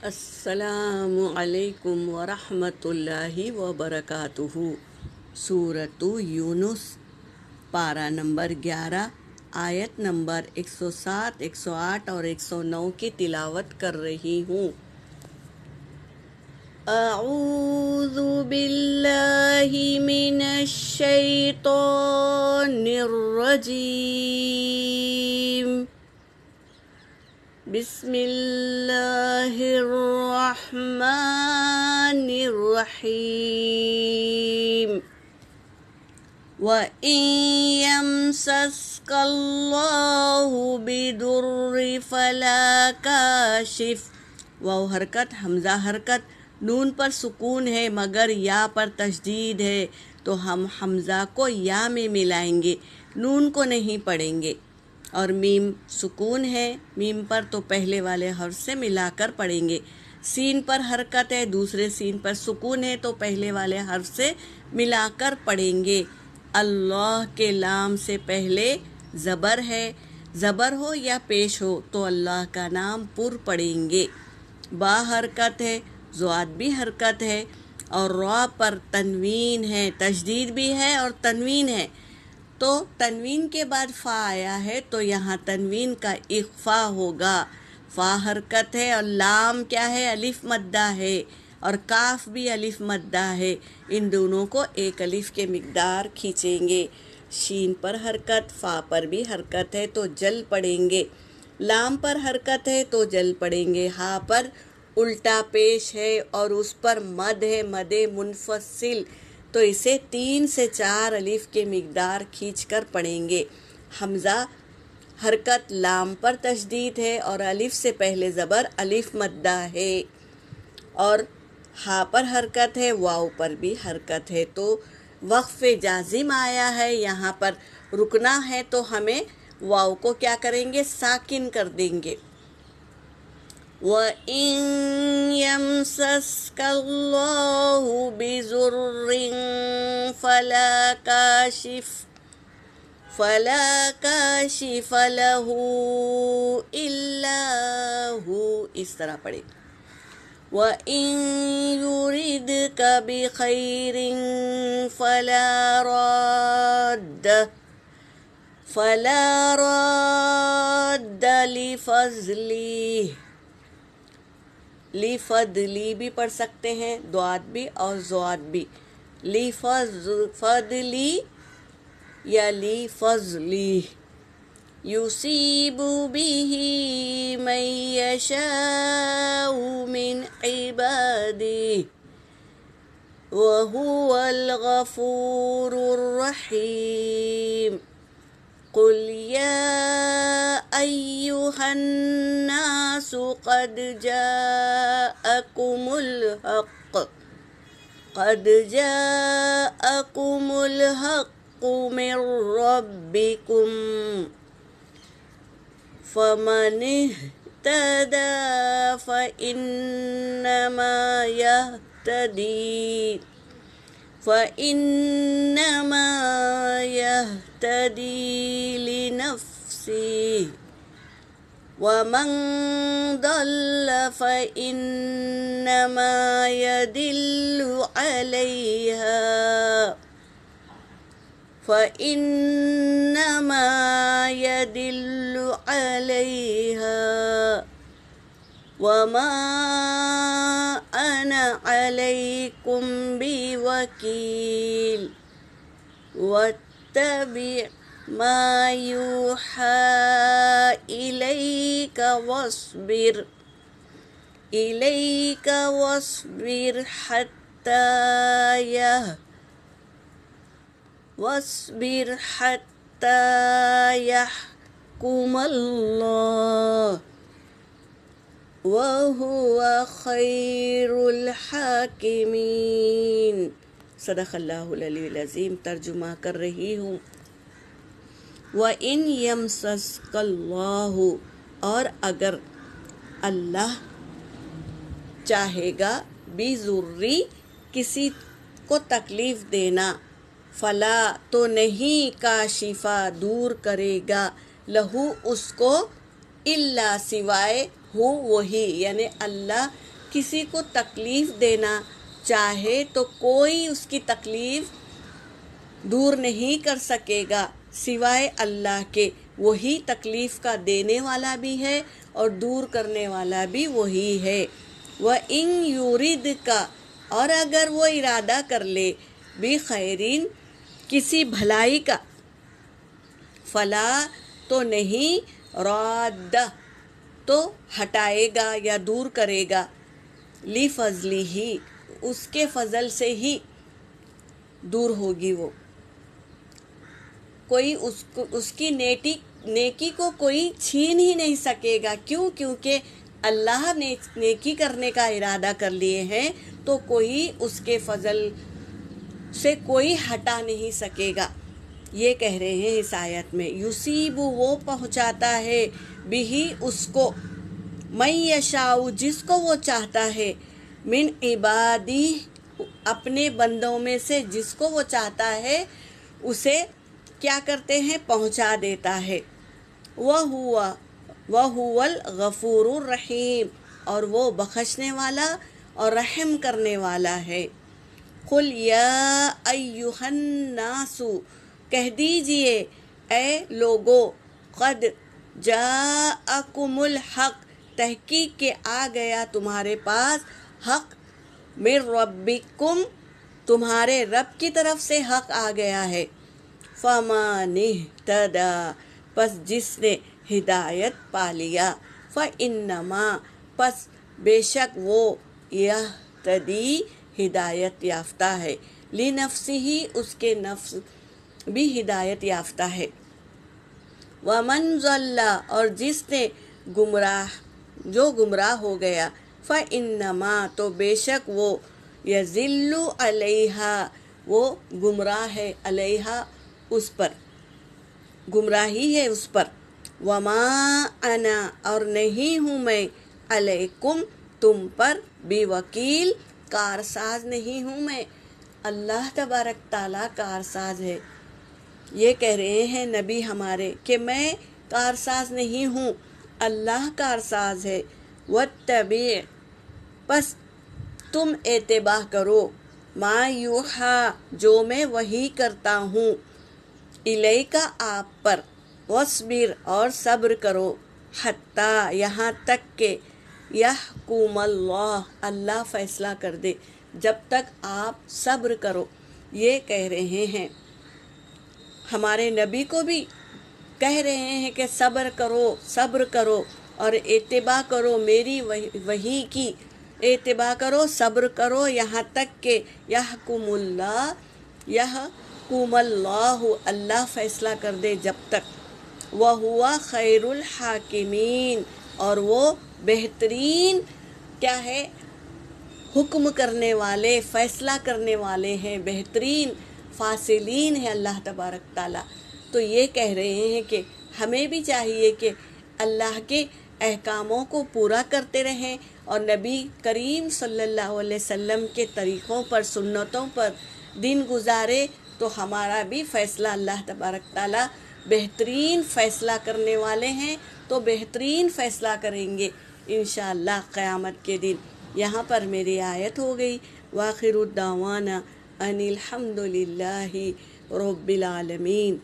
السلام علیکم ورحمۃ اللہ وبرکاتہ۔ سورۃ یونس، پارہ نمبر 11، آیت نمبر 107، 108 اور 109 کی تلاوت کر رہی ہوں۔ اعوذ باللہ من الشیطان الرجیم، بسم اللہ الرحمن الرحیم۔ وَإِن يَمْسَسْكَ اللَّهُ بِضُرٍّ فَلَا كَاشِفَ، واو حرکت، حمزہ حرکت، نون پر سکون ہے مگر یا پر تشدید ہے تو ہم حمزہ کو یا میں ملائیں گے، نون کو نہیں پڑھیں گے۔ اور میم سکون ہے، میم پر تو پہلے والے حرف سے ملا کر پڑھیں گے۔ سین پر حرکت ہے، دوسرے سین پر سکون ہے تو پہلے والے حرف سے ملا کر پڑھیں گے۔ اللہ کے لام سے پہلے زبر ہے، زبر ہو یا پیش ہو تو اللہ کا نام پر پڑھیں گے۔ با حرکت ہے، ضاد بھی حرکت ہے، اور را پر تنوین ہے، تشدید بھی ہے اور تنوین ہے، تو تنوین کے بعد فا آیا ہے تو یہاں تنوین کا اخفا ہوگا۔ فا حرکت ہے اور لام کیا ہے؟ الف مدہ ہے، اور کاف بھی الف مدہ ہے، ان دونوں کو ایک الف کے مقدار کھینچیں گے۔ شین پر حرکت، فا پر بھی حرکت ہے تو جل پڑیں گے، لام پر حرکت ہے تو جل پڑیں گے، ہا پر الٹا پیش ہے اور اس پر مد ہے، مد منفصل، تو اسے 3 سے 4 الف کے مقدار کھینچ کر پڑھیں گے۔ حمزہ حرکت، لام پر تشدید ہے اور الف سے پہلے زبر الف مدہ ہے، اور ہا پر حرکت ہے، واو پر بھی حرکت ہے، تو وقف جازم آیا ہے، یہاں پر رکنا ہے تو ہمیں واو کو کیا کریں گے؟ ساکن کر دیں گے۔ وَإِن يَمْسَسْكَ اللَّهُ بِضُرٍّ فَلَا كَاشِفَ لَهُ إِلَّا هُوَ، اس طرح پڑھیں۔ وَإِن يُرِدْكَ بِخَيْرٍ فَلَا رَادَّ لِفَضْلِهِ، لِفَضْلِهِ بھی پڑھ سکتے ہیں، ضاد بھی اور ضاد بھی، لِفَضْلِهِ یا لِفَضْلِهِ، يُصِيبُ بِهِ مَن يَشَاءُ مِنْ عِبَادِهِ وَهُوَ الْغَفُورُ الرَّحِيمُ۔ قُلْ يَا أَيُّهَا النَّاسُ قَدْ جَاءَكُمُ الْحَقُّ مِنْ رَبِّكُمْ فَمَنِ اهْتَدَى فَإِنَّمَا يَهْتَدِي لِنَفْسِهِ وَمَنْ ضَلَّ فَإِنَّمَا يَضِلُّ عَلَيْهَا وَمَا أَنَا عَلَيْكُمْ بِوَكِيلٍ۔ وَاتَّبِعْ مَا يُوحَى إِلَيْكَ وَاصْبِرْ حَتَّى يَحْكُمَ اللَّهُ وَهُوَ خَيْرُ الْحَاكِمِينَ۔ صدق اللہ العلی العظیم۔ ترجمہ کر رہی ہوں۔ وَإِن يَمْسَسْكَ اللَّهُ، اور اگر اللہ چاہے گا، بِضُرٍّ کسی کو تکلیف دینا، فلا تو نہیں، کاشفہ دور کرے گا، لہو اس کو، الا سوائے، ہو وہی، یعنی اللہ کسی کو تکلیف دینا چاہے تو کوئی اس کی تکلیف دور نہیں کر سکے گا سوائے اللہ کے. وہی تکلیف کا دینے والا بھی ہے اور دور کرنے والا بھی وہی ہے. وَإِن يُرِدْكَ اور اگر وہ ارادہ کر لے بِخَيْرٍ کسی بھلائی کا فلا تو نہیں راد تو ہٹائے گا یا دور کرے گا لِفَضْلِهِ اس کے فضل سے ہی دور ہوگی وہ. کوئی اس کی نیکی کو کوئی چھین ہی نہیں سکے گا. کیوں؟ کیونکہ اللہ نے نیکی کرنے کا ارادہ کر لیے ہیں تو کوئی اس کے فضل سے کوئی ہٹا نہیں سکے گا. یہ کہہ رہے ہیں اس آیت میں یصیب وہ پہنچاتا ہے بھی اس کو من یشاء جس کو وہ چاہتا ہے من عبادی اپنے بندوں میں سے جس کو وہ چاہتا ہے اسے کیا کرتے ہیں پہنچا دیتا ہے. وَهُوَ الْغَفُورُ الرَّحِيمُ اور وہ بخشنے والا اور رحم کرنے والا ہے. قُلْ يَا أَيُّهَا النَّاسُ کہہ دیجئے اے لوگو قد جاءکم الحق تحقیق کے آ گیا تمہارے پاس حق من ربکم تمہارے رب کی طرف سے حق آ گیا ہے. فَمَنِ اهْتَدَىٰ پس جس نے ہدایت پا لیا فَإِنَّمَا پس بے شک وہ یہتدی ہدایت یافتہ ہے لِنَفْسِهِ اس کے نفس بھی ہدایت یافتہ ہے. وَمَنْ ضَلَّ اور جس نے جو گمراہ ہو گیا فَإِنَّمَا تو بے شک وہ يَضِلُّ عَلَيْهَا وہ گمراہ ہے علیہا اس پر گمراہی ہے اس پر. وَمَا أَنَا اور نہیں ہوں میں علیکم تم پر بِوَکیل کارساز نہیں ہوں میں. اللہ تبارک تعالیٰ کارساز ہے. یہ کہہ رہے ہیں نبی ہمارے کہ میں کارساز نہیں ہوں اللہ کارساز ہے. وَاتَّبِعْ پس تم اتباع کرو ما یوحیٰ جو میں وحی کرتا ہوں الیک آپ پر. واصبر اور صبر کرو حتیٰ یہاں تک کہ یحکم اللہ فیصلہ کر دے جب تک آپ صبر کرو. یہ کہہ رہے ہیں ہمارے نبی کو بھی کہہ رہے ہیں کہ صبر کرو اور اتباع کرو میری وحی کی اتباع کرو صبر کرو یہاں تک کہ یحکم اللہ اللہ فیصلہ کر دے جب تک. وَهُوَ خَيْرُ الْحَاكِمِينَ اور وہ بہترین کیا ہے حکم کرنے والے فیصلہ کرنے والے ہیں بہترین فاصلین ہے اللہ تبارک تعالیٰ. تو یہ کہہ رہے ہیں کہ ہمیں بھی چاہیے کہ اللہ کے احکاموں کو پورا کرتے رہیں اور نبی کریم صلی اللہ علیہ وسلم کے طریقوں پر سنتوں پر دن گزارے تو ہمارا بھی فیصلہ اللہ تبارک تعالیٰ بہترین فیصلہ کرنے والے ہیں تو بہترین فیصلہ کریں گے انشاءاللہ قیامت کے دن. یہاں پر میری آیت ہو گئی. وآخر الدعوانا ان الحمد للہ رب العالمین.